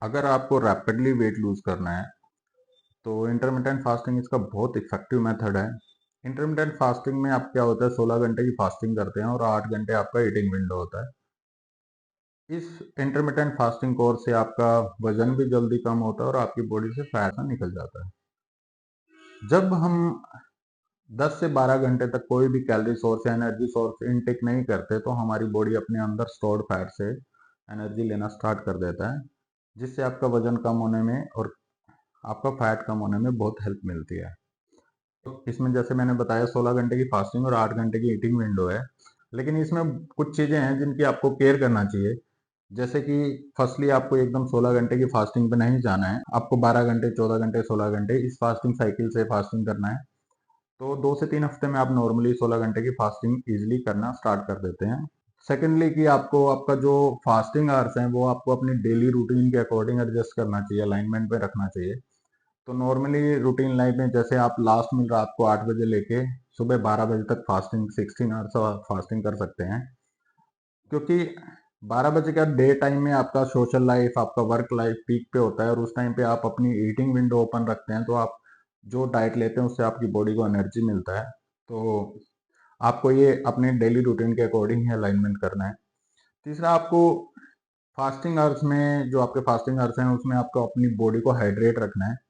अगर आपको rapidly weight lose करना है तो इंटरमिटेंट फास्टिंग इसका बहुत इफेक्टिव मेथड है। इंटरमिटेंट फास्टिंग में आप क्या होता है, 16 घंटे की फास्टिंग करते हैं और 8 घंटे आपका ईटिंग विंडो होता है। इस इंटरमिटेंट फास्टिंग कोर्स से आपका वजन भी जल्दी कम होता है और आपकी बॉडी से फैट निकल जाता है। जब हम 10 से 12 घंटे तक कोई भी कैलोरी सोर्स या एनर्जी सोर्स इनटेक नहीं करते तो हमारी बॉडी अपने अंदर स्टोर्ड फैट से एनर्जी लेना स्टार्ट कर देता है, जिससे आपका वजन कम होने में और आपका फैट कम होने में बहुत हेल्प मिलती है। तो इसमें जैसे मैंने बताया 16 घंटे की फास्टिंग और 8 घंटे की ईटिंग विंडो है, लेकिन इसमें कुछ चीज़ें हैं जिनकी आपको केयर करना चाहिए। जैसे कि फर्स्टली आपको एकदम 16 घंटे की फास्टिंग पे नहीं जाना है, आपको 12 घंटे 14 घंटे 16 घंटे इस फास्टिंग साइकिल से फास्टिंग करना है। तो 2 से 3 हफ्ते में आप नॉर्मली 16 घंटे की फास्टिंग इजिली करना स्टार्ट कर देते हैं। सेकेंडली कि आपको आपका जो फास्टिंग आवर्स हैं वो आपको अपनी डेली रूटीन के अकॉर्डिंग एडजस्ट करना चाहिए, अलाइनमेंट में रखना चाहिए। तो नॉर्मली रूटीन लाइफ में जैसे आप लास्ट में रात को 8 बजे लेके सुबह 12 बजे तक फास्टिंग 16 आवर्स फास्टिंग कर सकते हैं, क्योंकि 12 बजे का डे टाइम में आपका सोशल लाइफ आपका वर्क लाइफ पीक पे होता है और उस टाइम पे आप अपनी ईटिंग विंडो ओपन रखते हैं, तो आप जो डाइट लेते हैं उससे आपकी बॉडी को एनर्जी मिलता है। तो आपको ये अपने डेली रूटीन के अकॉर्डिंग ही अलाइनमेंट करना है। तीसरा, आपको फास्टिंग आवर्स में जो आपके फास्टिंग आवर्स हैं उसमें आपको अपनी बॉडी को हाइड्रेट रखना है।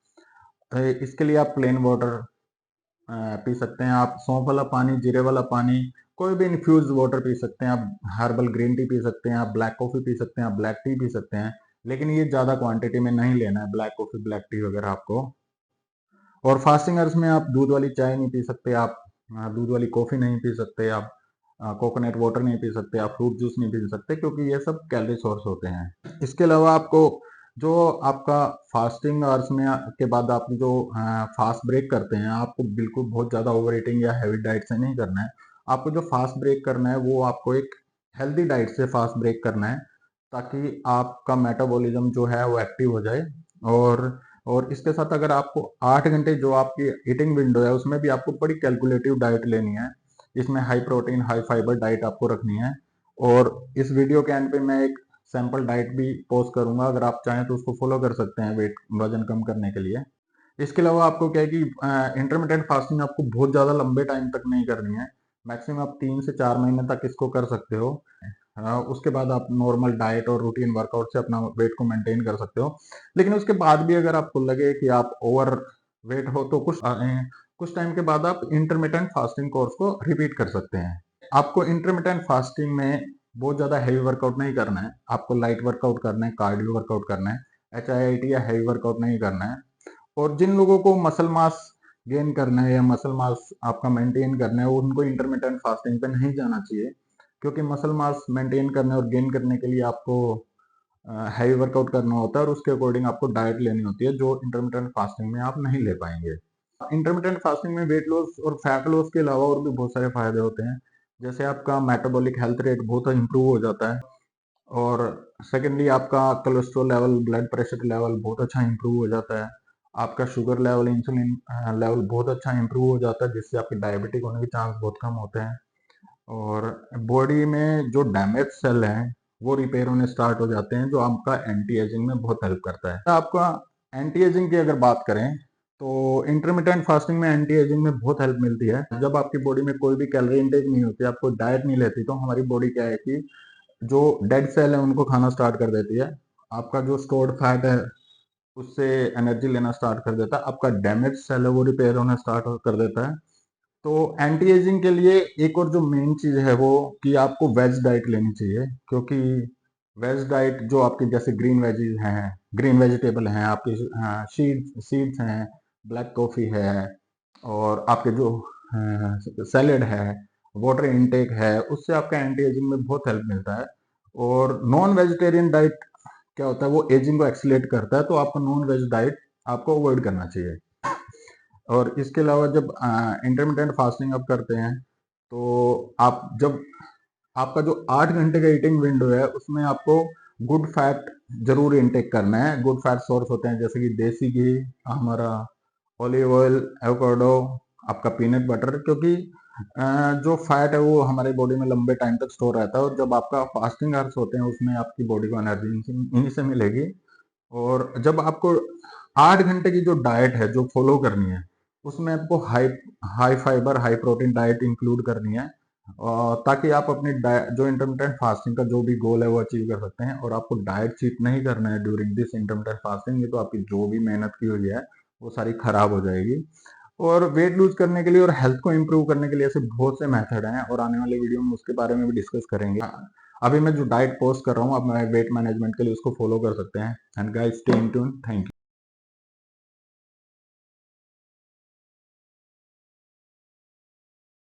इसके लिए आप प्लेन वाटर पी सकते हैं, आप सौंफ वाला पानी, जीरे वाला पानी, कोई भी इन्फ्यूज वाटर पी सकते हैं, आप हर्बल ग्रीन टी पी सकते हैं, आप ब्लैक कॉफी पी सकते हैं, आप ब्लैक टी पी सकते हैं, लेकिन ये ज़्यादा क्वांटिटी में नहीं लेना है ब्लैक कॉफी ब्लैक टी वगैरह आपको। और फास्टिंग आवर्स में आप दूध वाली चाय नहीं पी सकते, आप दूध वाली कॉफी नहीं पी सकते, आप कोकोनट वाटर नहीं पी सकते, आप फ्रूट जूस नहीं पी सकते, क्योंकि ये सब कैलोरी सोर्स होते हैं। इसके अलावा आपको जो आपका फास्टिंग आवर्स में के बाद आप जो फास्ट ब्रेक करते हैं, आपको बिल्कुल बहुत ज़्यादा ओवर ईटिंग या हैवी डाइट से नहीं करना है। आपको जो फास्ट ब्रेक करना है वो आपको एक हेल्दी डाइट से फास्ट ब्रेक करना है, ताकि आपका मेटाबॉलिज्म जो है वो एक्टिव हो जाए। और और इसके साथ अगर आपको 8 घंटे जो आपकी ईटिंग विंडो है उसमें भी आपको बड़ी कैलकुलेटिव डाइट लेनी है। इसमें high protein high fibre diet आपको रखनी है। और इस वीडियो के एंड पे मैं एक सैंपल डाइट भी पोस्ट करूंगा, अगर आप चाहें तो उसको फॉलो कर सकते हैं वेट वजन कम करने के लिए। इसके अलावा आपको क्या है कि इंटरमीडिएट फास्टिंग आपको बहुत ज़्यादा लंबे टाइम तक नहीं करनी है। मैक्सिमम आप 3 से 4 महीने तक इसको कर सकते हो। उसके बाद आप नॉर्मल डाइट और रूटीन वर्कआउट से अपना वेट को मेंटेन कर सकते हो। लेकिन उसके बाद भी अगर आपको लगे कि आप ओवर वेट हो तो कुछ टाइम के बाद आप इंटरमीडिएट फास्टिंग कोर्स को रिपीट कर सकते हैं। आपको इंटरमीडिएट फास्टिंग में बहुत ज़्यादा हैवी वर्कआउट नहीं करना है, आपको लाइट वर्कआउट करना है, कार्डियो वर्कआउट करना है, HIIT या हैवी वर्कआउट नहीं करना है। और जिन लोगों को मसल मास गेन करना है या मसल मास आपका मेंटेन करना है, उनको इंटरमिटेंट फास्टिंग पे नहीं जाना चाहिए, क्योंकि मसल मास मेंटेन करने और गेन करने के लिए आपको हैवी वर्कआउट करना होता है और उसके अकॉर्डिंग आपको डाइट लेनी होती है, जो इंटरमिटेंट फास्टिंग में आप नहीं ले पाएंगे। इंटरमिटेंट फास्टिंग में वेट लॉस और फैट लॉस के अलावा और भी बहुत सारे फायदे होते हैं। जैसे आपका मेटाबॉलिक हेल्थ रेट बहुत इंप्रूव हो जाता है। और सेकेंडली आपका cholesterol level blood pressure level बहुत अच्छा इंप्रूव हो जाता है। आपका शुगर लेवल इंसुलिन लेवल बहुत अच्छा इंप्रूव हो जाता है, जिससे आपके डायबिटिक होने के चांस बहुत कम होते हैं। और बॉडी में जो डैमेज सेल हैं वो रिपेयर होने स्टार्ट हो जाते हैं, जो आपका एंटी एजिंग में बहुत हेल्प करता है। आपका एंटी एजिंग की अगर बात करें तो इंटरमिटेंट फास्टिंग में एंटी एजिंग में बहुत हेल्प मिलती है। जब आपकी बॉडी में कोई भी कैलोरी इंटेक नहीं होती, आपको डाइट नहीं लेती, तो हमारी बॉडी क्या है कि जो डेड सेल है उनको खाना स्टार्ट कर देती है। आपका जो स्टोर्ड फैट है उससे एनर्जी लेना स्टार्ट कर देता है। आपका डैमेज सेल है वो रिपेयर होना स्टार्ट कर देता है। तो एंटी एजिंग के लिए एक और जो मेन चीज है वो कि आपको वेज डाइट लेनी चाहिए, क्योंकि वेज डाइट जो आपकी जैसे ग्रीन वेजीज हैं, ग्रीन वेजिटेबल हैं, आपकी सीड्स हैं, ब्लैक कॉफी है, और आपके जो सैलेड है, वाटर इनटेक है, उससे आपका एंटी एजिंग में बहुत हेल्प मिलता है। और नॉन वेजिटेरियन डाइट क्या होता है, वो एजिंग को एक्सीलेट करता है, तो आपको नॉन वेज डाइट आपको अवॉइड करना चाहिए। और इसके अलावा जब इंटरमिटेंट फास्टिंग आप करते हैं तो आप जब आपका जो 8 घंटे का ईटिंग विंडो है उसमें आपको गुड फैट जरूर इनटेक करना है। गुड फैट सोर्स होते हैं जैसे कि देसी घी, हमारा ऑलिव ऑयल, एवोकाडो, आपका पीनट बटर, क्योंकि जो फैट है वो हमारे बॉडी में लंबे टाइम तक स्टोर रहता है, और जब आपका फास्टिंग आवर्स होते हैं उसमें आपकी बॉडी को एनर्जी इन्हीं से मिलेगी। और जब आपको 8 घंटे की जो डाइट है जो फॉलो करनी है, उसमें आपको high high fibre high protein diet include करनी है, ताकि आप अपनी जो इंटरमिटेंट फास्टिंग का जो भी गोल है वो अचीव कर सकते हैं। और आपको डाइट चीट नहीं करना है ड्यूरिंग दिस इंटरमिटेंट फास्टिंग, ये तो आपकी जो भी मेहनत की हुई है वो सारी खराब हो जाएगी। और वेट लूज करने के लिए और हेल्थ को इंप्रूव करने के लिए ऐसे बहुत से मेथड हैं, और आने वाले वीडियो में उसके बारे में भी डिस्कस करेंगे। अभी मैं जो डाइट पोस्ट कर रहा हूँ, अब मैं वेट मैनेजमेंट के लिए उसको फॉलो कर सकते हैं। And guys stay in tune, thank you.